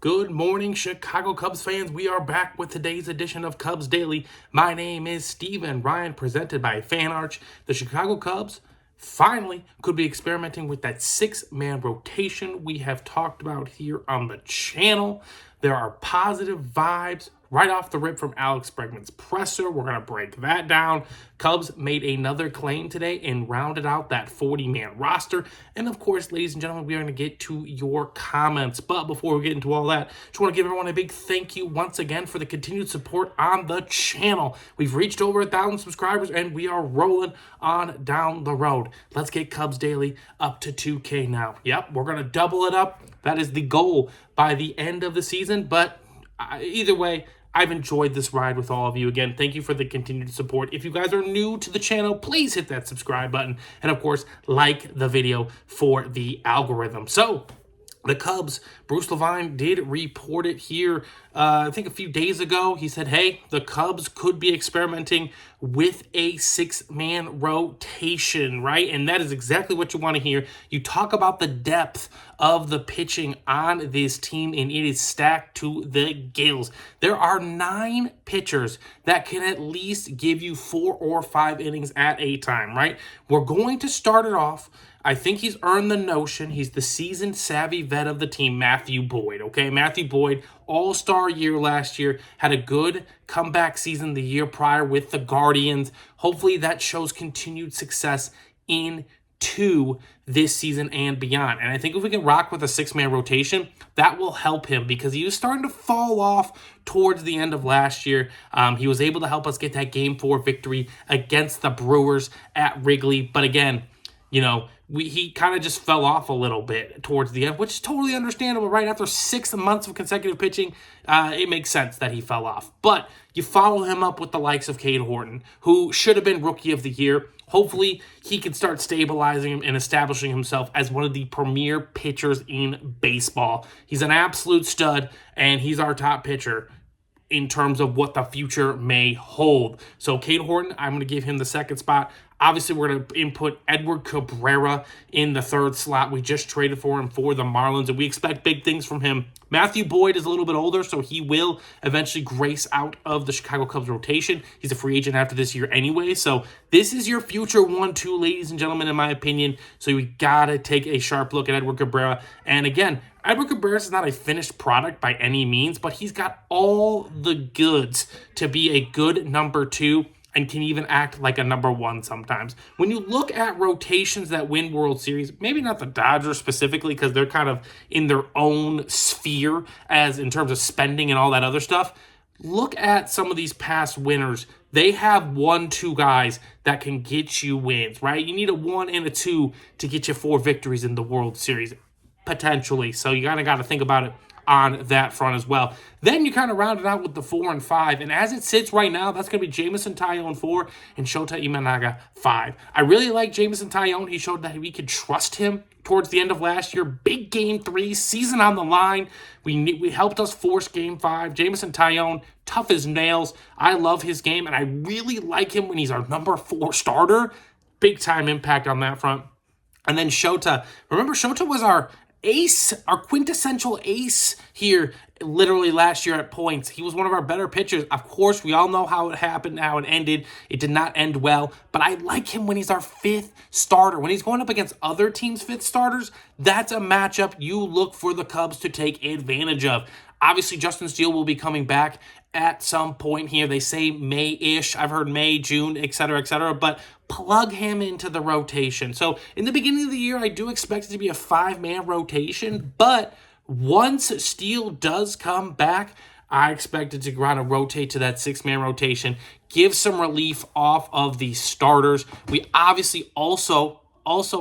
Good morning, Chicago Cubs fans. We are back with today's edition of Cubs Daily. My name is Steven Ryan, presented by FanArch. The Chicago Cubs finally could be experimenting with that six-man rotation we have talked about here on the channel. There are positive vibes right off the rip from Alex Bregman's presser. We're going to break that down. Cubs made another claim today and rounded out that 40-man roster. And of course, ladies and gentlemen, we are going to get to your comments. But before we get into all that, just want to give everyone a big thank you once again for the continued support on the channel. We've reached over 1,000 subscribers and we are rolling on down the road. Let's get Cubs Daily up to 2K now. Yep, we're going to double it up. That is the goal by the end of the season. But either way, I've enjoyed this ride with all of you. Again, thank you for the continued support. If you guys are new to the channel, please hit that subscribe button. And of course, like the video for the algorithm. So, the Cubs, Bruce Levine did report it here, I think a few days ago. He said, hey, the Cubs could be experimenting with a six-man rotation, right? And that is exactly what you want to hear. You talk about the depth of the pitching on this team, and it is stacked to the gills. There are 9 pitchers that can at least give you 4 or 5 innings at a time, right? We're going to start it off. I think he's earned the notion. He's the seasoned, savvy vet of the team, Matthew Boyd, okay? Matthew Boyd, all-star year last year, had a good comeback season the year prior with the Guardians. Hopefully that shows continued success into this season and beyond. And I think if we can rock with a six-man rotation, that will help him because he was starting to fall off towards the end of last year. He was able to help us get that Game 4 victory against the Brewers at Wrigley. But again, you know, he kind of just fell off a little bit towards the end, which is totally understandable, right? After 6 months of consecutive pitching, it makes sense that he fell off. But you follow him up with the likes of Cade Horton, who should have been Rookie of the Year. Hopefully, he can start stabilizing and establishing himself as one of the premier pitchers in baseball. He's an absolute stud, and he's our top pitcher in terms of what the future may hold. So Cade Horton, I'm going to give him the second spot. Obviously, we're going to input Edward Cabrera in the third slot. We just traded for him for the Marlins, and we expect big things from him. Matthew Boyd is a little bit older, so he will eventually grace out of the Chicago Cubs rotation. He's a free agent after this year anyway, so this is your future 1-2, ladies and gentlemen, in my opinion. So we got to take a sharp look at Edward Cabrera. And again, Edward Cabrera is not a finished product by any means, but he's got all the goods to be a good number 2 and can even act like a number 1 sometimes. When you look at rotations that win World Series, maybe not the Dodgers specifically because they're kind of in their own sphere as in terms of spending and all that other stuff, look at some of these past winners. They have 1-2 guys that can get you wins, right? You need a 1 and a 2 to get you 4 victories in the World Series, potentially. So you kind of got to think about it on that front as well. Then you kind of round it out with the 4 and 5. And as it sits right now, that's going to be Jameson Taillon 4 and Shota Imanaga 5. I really like Jameson Taillon. He showed that we could trust him towards the end of last year. Big Game 3, season on the line. We helped us force Game 5. Jameson Taillon, tough as nails. I love his game, and I really like him when he's our number 4 starter. Big time impact on that front. And then Shota. Remember, Shota was our ace, our quintessential ace here literally last year at points. He was one of our better pitchers. Of course, we all know how it happened, how it ended. It did not end well, but I like him when he's our 5th starter. When he's going up against other teams' 5th starters, that's a matchup you look for the Cubs to take advantage of. Obviously, Justin Steele will be coming back at some point here. They say May-ish. I've heard May, June, etc., but plug him into the rotation. So in the beginning of the year, I do expect it to be a 5-man rotation, but once Steele does come back, I expect it to kind of rotate to that 6-man rotation, give some relief off of the starters. We obviously also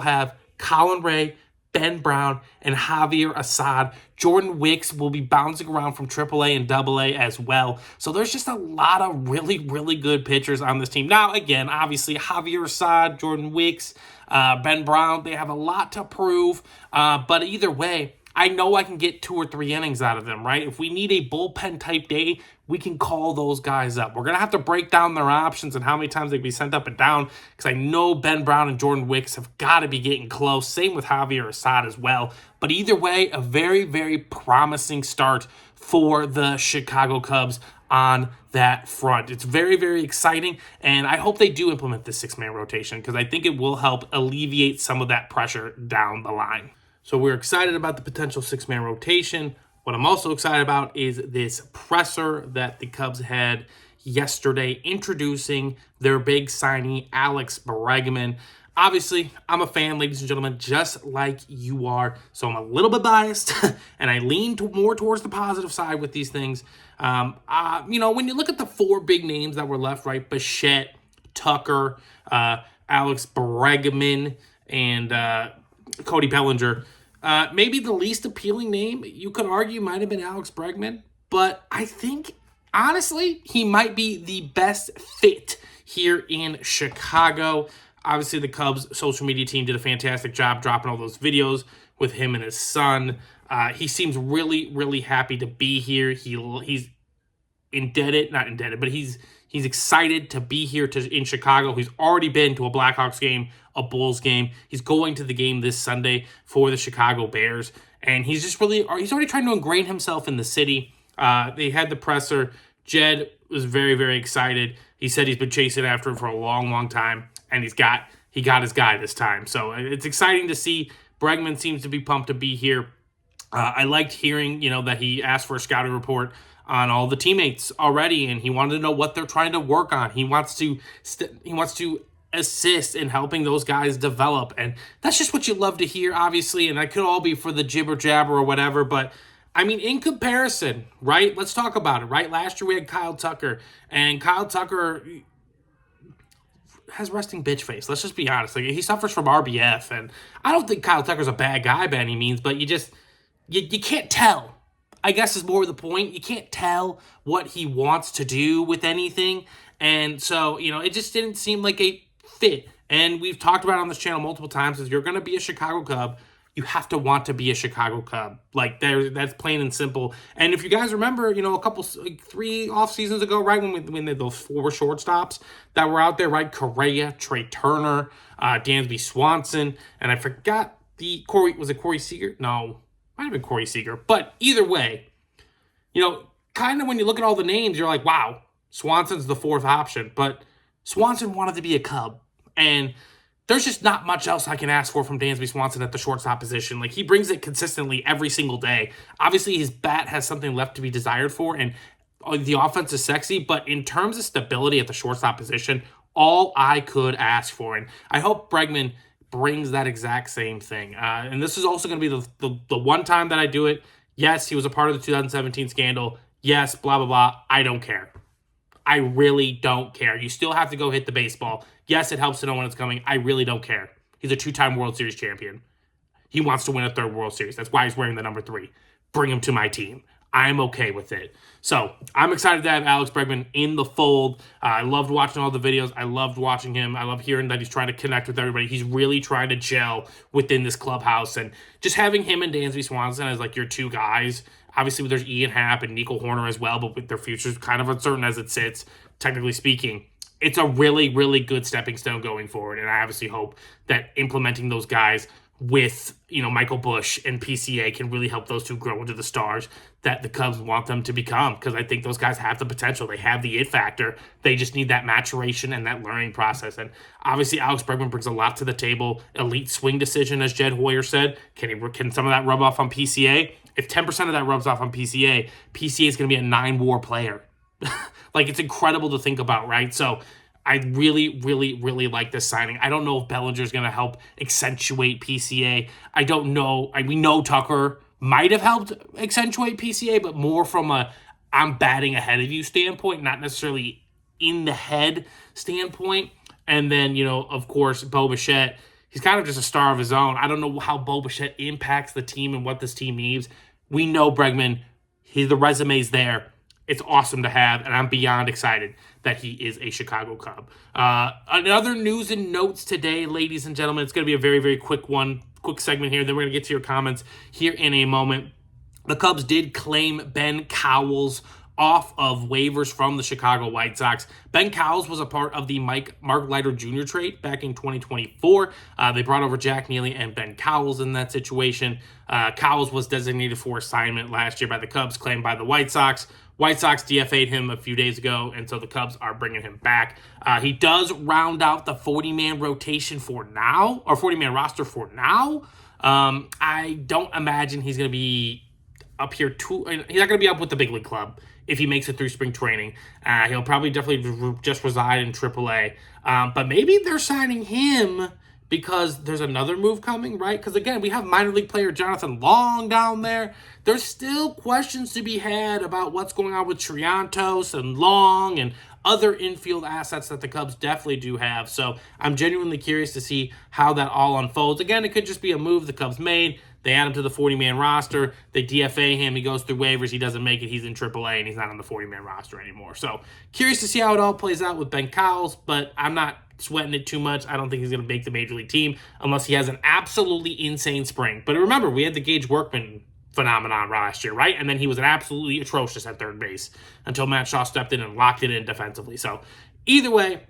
have Colin Ray, Ben Brown, and Javier Assad. Jordan Wicks will be bouncing around from AAA and AA as well. So there's just a lot of really, really good pitchers on this team. Now, again, obviously, Javier Assad, Jordan Wicks, Ben Brown, they have a lot to prove. But either way, I know I can get 2 or 3 innings out of them, right? If we need a bullpen type day, we can call those guys up. We're going to have to break down their options and how many times they can be sent up and down, because I know Ben Brown and Jordan Wicks have got to be getting close. Same with Javier Assad as well. But either way, a very, very promising start for the Chicago Cubs on that front. It's very, very exciting, and I hope they do implement this 6-man rotation, because I think it will help alleviate some of that pressure down the line. So we're excited about the potential 6-man rotation. What I'm also excited about is this presser that the Cubs had yesterday introducing their big signee, Alex Bregman. Obviously, I'm a fan, ladies and gentlemen, just like you are. So I'm a little bit biased, and I lean more towards the positive side with these things. When you look at the 4 big names that were left, right, Bichette, Tucker, Alex Bregman, and Cody Bellinger, maybe the least appealing name, you could argue, might have been Alex Bregman. But I think, honestly, he might be the best fit here in Chicago. Obviously, the Cubs social media team did a fantastic job dropping all those videos with him and his son. He seems really, really happy to be here. He's not indebted, but he's excited to be here in Chicago. He's already been to a Blackhawks game, a Bulls game. He's going to the game this Sunday for the Chicago Bears, and he's already trying to ingrain himself in the city. They had the presser. Jed was very, very excited. He said he's been chasing after him for a long, long time, and he got his guy this time. So it's exciting to see. Bregman seems to be pumped to be here. I liked hearing, that he asked for a scouting report on all the teammates already, and he wanted to know what they're trying to work on. He wants to assist in helping those guys develop, and that's just what you love to hear, obviously. And that could all be for the jibber jabber or whatever, but I mean, in comparison, right? Let's talk about it, right? Last year we had Kyle Tucker, and Kyle Tucker has resting bitch face. Let's just be honest. Like, he suffers from RBF, and I don't think Kyle Tucker's a bad guy by any means, but you can't tell. I guess is more the point. You can't tell what he wants to do with anything, and so, it just didn't seem like a fit. And we've talked about it on this channel multiple times, if you're going to be a Chicago Cub, you have to want to be a Chicago Cub. Like, that's plain and simple. And if you guys remember, 3 off seasons ago, right, when they had those 4 shortstops that were out there, right, Correa, Trey Turner, Dansby Swanson, and I forgot was it Corey Seager? No, might have been Corey Seager. But either way, kind of when you look at all the names, you're like, wow, Swanson's the 4th option. But Swanson wanted to be a Cub, and there's just not much else I can ask for from Dansby Swanson at the shortstop position. Like, he brings it consistently every single day. Obviously, his bat has something left to be desired for, and the offense is sexy, but in terms of stability at the shortstop position, all I could ask for. And I hope Bregman brings that exact same thing. And this is also going to be the one time that I do it. Yes, he was a part of the 2017 scandal. Yes, blah, blah, blah. I don't care. I really don't care. You still have to go hit the baseball. Yes, it helps to know when it's coming. I really don't care. He's a 2-time World Series champion. He wants to win a 3rd World Series. That's why he's wearing the number 3. Bring him to my team. I'm okay with it. So I'm excited to have Alex Bregman in the fold. I loved watching all the videos. I loved watching him. I love hearing that he's trying to connect with everybody. He's really trying to gel within this clubhouse. And just having him and Dansby Swanson as like your 2 guys. Obviously, there's Ian Happ and Nico Horner as well, but with their futures kind of uncertain as it sits, technically speaking, it's a really, really good stepping stone going forward. And I obviously hope that implementing those guys with, Michael Busch and PCA can really help those 2 grow into the stars that the Cubs want them to become, because I think those guys have the potential. They have the it factor. They just need that maturation and that learning process. And obviously, Alex Bregman brings a lot to the table. Elite swing decision, as Jed Hoyer said. Can some of that rub off on PCA? If 10% of that rubs off on PCA, PCA is going to be a 9-WAR player. Like, it's incredible to think about, right? So I really, really, really like this signing. I don't know if Bellinger is going to help accentuate PCA. I don't know. We know Tucker might have helped accentuate PCA, but more from a I'm batting ahead of you standpoint, not necessarily in the head standpoint. And then, of course, Bo Bichette, he's kind of just a star of his own. I don't know how Bo Bichette impacts the team and what this team needs. We know Bregman, the resume's there. It's awesome to have, and I'm beyond excited that he is a Chicago Cub. Another news and notes today, ladies and gentlemen. It's going to be a very, very quick one quick segment here. Then we're going to get to your comments here in a moment. The Cubs did claim Ben Cowles off of waivers from the Chicago White Sox. Ben Cowles was a part of the Mark Leiter Jr. trade back in 2024. They brought over Jack Neely and Ben Cowles in that situation. Cowles was designated for assignment last year by the Cubs, claimed by the White Sox. White Sox DFA'd him a few days ago, and so the Cubs are bringing him back. He does round out the 40-man rotation for now, or 40-man roster for now. I don't imagine he's going to be up here he's not going to be up with the big league club if he makes it through spring training. He'll probably definitely just reside in AAA. But maybe they're signing him because there's another move coming, right? Because, again, we have minor league player Jonathan Long down there. There's still questions to be had about what's going on with Triantos and Long and other infield assets that the Cubs definitely do have. So I'm genuinely curious to see how that all unfolds. Again, it could just be a move the Cubs made. They add him to the 40-man roster. They DFA him. He goes through waivers. He doesn't make it. He's in AAA, and he's not on the 40-man roster anymore. So curious to see how it all plays out with Ben Cowles, but I'm not sweating it too much. I don't think he's going to make the Major League team unless he has an absolutely insane spring. But remember, we had the Gage Workman phenomenon last year, right? And then he was an absolutely atrocious at third base until Matt Shaw stepped in and locked it in defensively. So either way,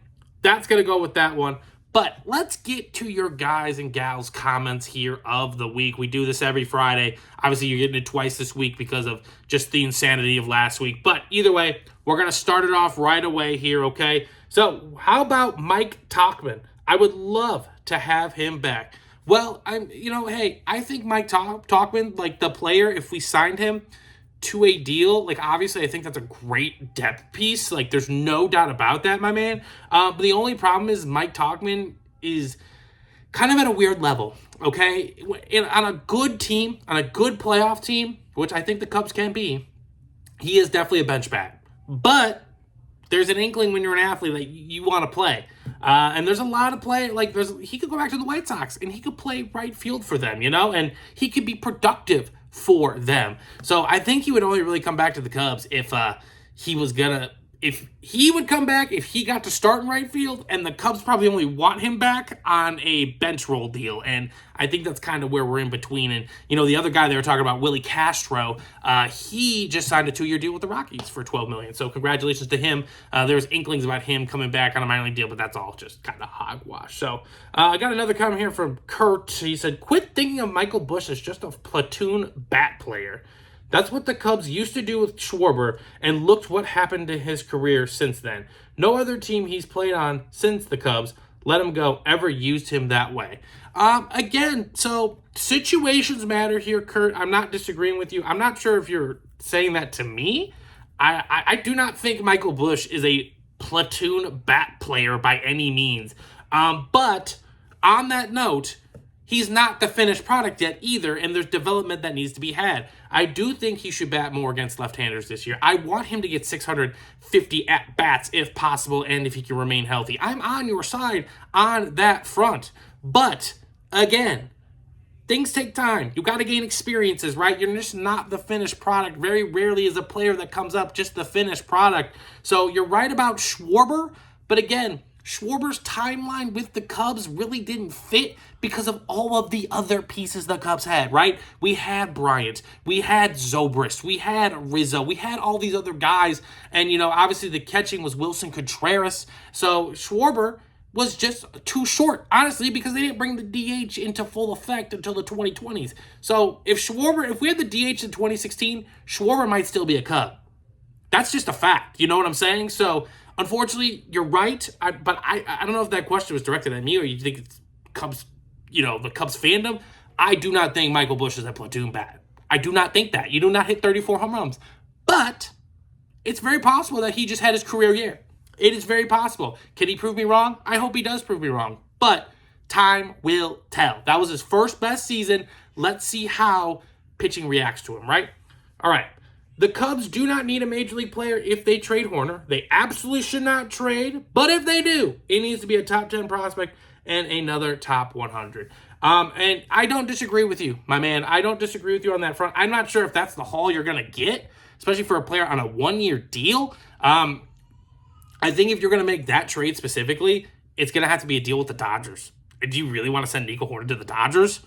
that's going to go with that one. But let's get to your guys and gals comments here of the week. We do this every Friday. Obviously, you're getting it twice this week because of just the insanity of last week. But either way, we're going to start it off right away here, okay? So how about Mike Tauchman? I would love to have him back. Well, I think Mike Tauchman, like the player, if we signed him to a deal, like obviously I think that's a great depth piece. Like there's no doubt about that, my man. But the only problem is Mike Tauchman is kind of at a weird level, okay? On a good team, on a good playoff team, which I think the Cubs can be, he is definitely a bench bat. But there's an inkling when you're an athlete that you want to play. And there's a lot of play. Like he could go back to the White Sox and he could play right field for them, and he could be productive for them. So I think he would only really come back to the Cubs if he would come back if he got to start in right field, and the Cubs probably only want him back on a bench roll deal. And I think that's kind of where we're in between. And, the other guy they were talking about, Willie Castro, he just signed a 2-year deal with the Rockies for $12 million. So congratulations to him. There's inklings about him coming back on a minor league deal, but that's all just kind of hogwash. So I got another comment here from Kurt. He said, quit thinking of Michael Busch as just a platoon bat player. That's what the Cubs used to do with Schwarber, and looked what happened to his career since then. No other team he's played on since the Cubs let him go ever used him that way. Again, so situations matter here, Kurt. I'm not disagreeing with you. I'm not sure if you're saying that to me. I do not think Michael Busch is a platoon bat player by any means. But on that note, he's not the finished product yet either, and there's development that needs to be had. I do think he should bat more against left-handers this year. I want him to get 650 at-bats if possible, and if he can remain healthy. I'm on your side on that front. But, again, things take time. You got to gain experiences, right? You're just not the finished product. Very rarely is a player that comes up just the finished product. So you're right about Schwarber, but again, Schwarber's timeline with the Cubs really didn't fit because of all of the other pieces the Cubs had, right? We had Bryant, we had Zobrist, we had Rizzo, we had all these other guys, and, obviously the catching was Wilson Contreras, so Schwarber was just too short, honestly, because they didn't bring the DH into full effect until the 2020s. So if we had the DH in 2016, Schwarber might still be a Cub. That's just a fact, you know what I'm saying? So unfortunately, you're right, but I don't know if that question was directed at me or you think it's Cubs, the Cubs fandom. I do not think Michael Busch is a platoon bat. I do not think that. You do not hit 34 home runs. But it's very possible that he just had his career year. It is very possible. Can he prove me wrong? I hope he does prove me wrong. But time will tell. That was his first best season. Let's see how pitching reacts to him, right? All right. The Cubs do not need a major league player if they trade Hoerner. They absolutely should not trade. But if they do, it needs to be a top 10 prospect and another top 100. And I don't disagree with you, my man. I don't disagree with you on that front. I'm not sure if that's the haul you're going to get, especially for a player on a 1-year deal. I think if you're going to make that trade specifically, it's going to have to be a deal with the Dodgers. Do you really want to send Nico Hoerner to the Dodgers?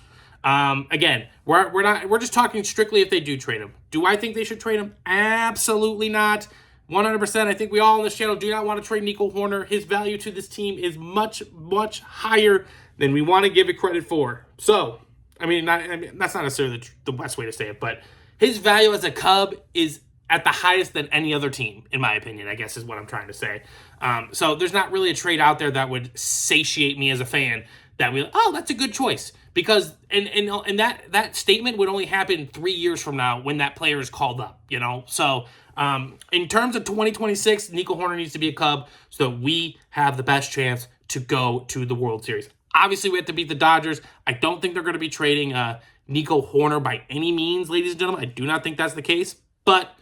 Again, we're just talking strictly if they do trade him. Do I think they should trade him? Absolutely not. 100%. I think we all on this channel do not want to trade Nico Hoerner. His value to this team is much, much higher than we want to give it credit for. So, that's not necessarily the best way to say it, but his value as a Cub is at the highest than any other team, in my opinion, I guess is what I'm trying to say. So there's not really a trade out there that would satiate me as a fan that that's a good choice. Because and that statement would only happen 3 years from now when that player is called up, So in terms of 2026, Nico Hoerner needs to be a Cub so that we have the best chance to go to the World Series. Obviously, we have to beat the Dodgers. I don't think they're going to be trading Nico Hoerner by any means, ladies and gentlemen. I do not think that's the case, but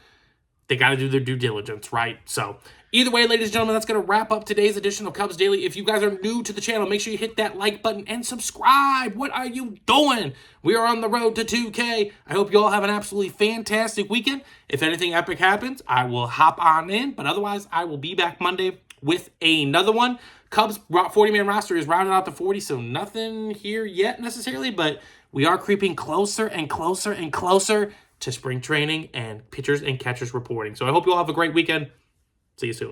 they got to do their due diligence, right? So either way, ladies and gentlemen, that's going to wrap up today's edition of Cubs Daily. If you guys are new to the channel, make sure you hit that like button and subscribe. What are you doing? We are on the road to 2K. I hope you all have an absolutely fantastic weekend. If anything epic happens, I will hop on in. But otherwise, I will be back Monday with another one. Cubs 40-man roster is rounded out to 40, so nothing here yet necessarily. But we are creeping closer and closer and closer to spring training and pitchers and catchers reporting. So I hope you all have a great weekend. See you soon.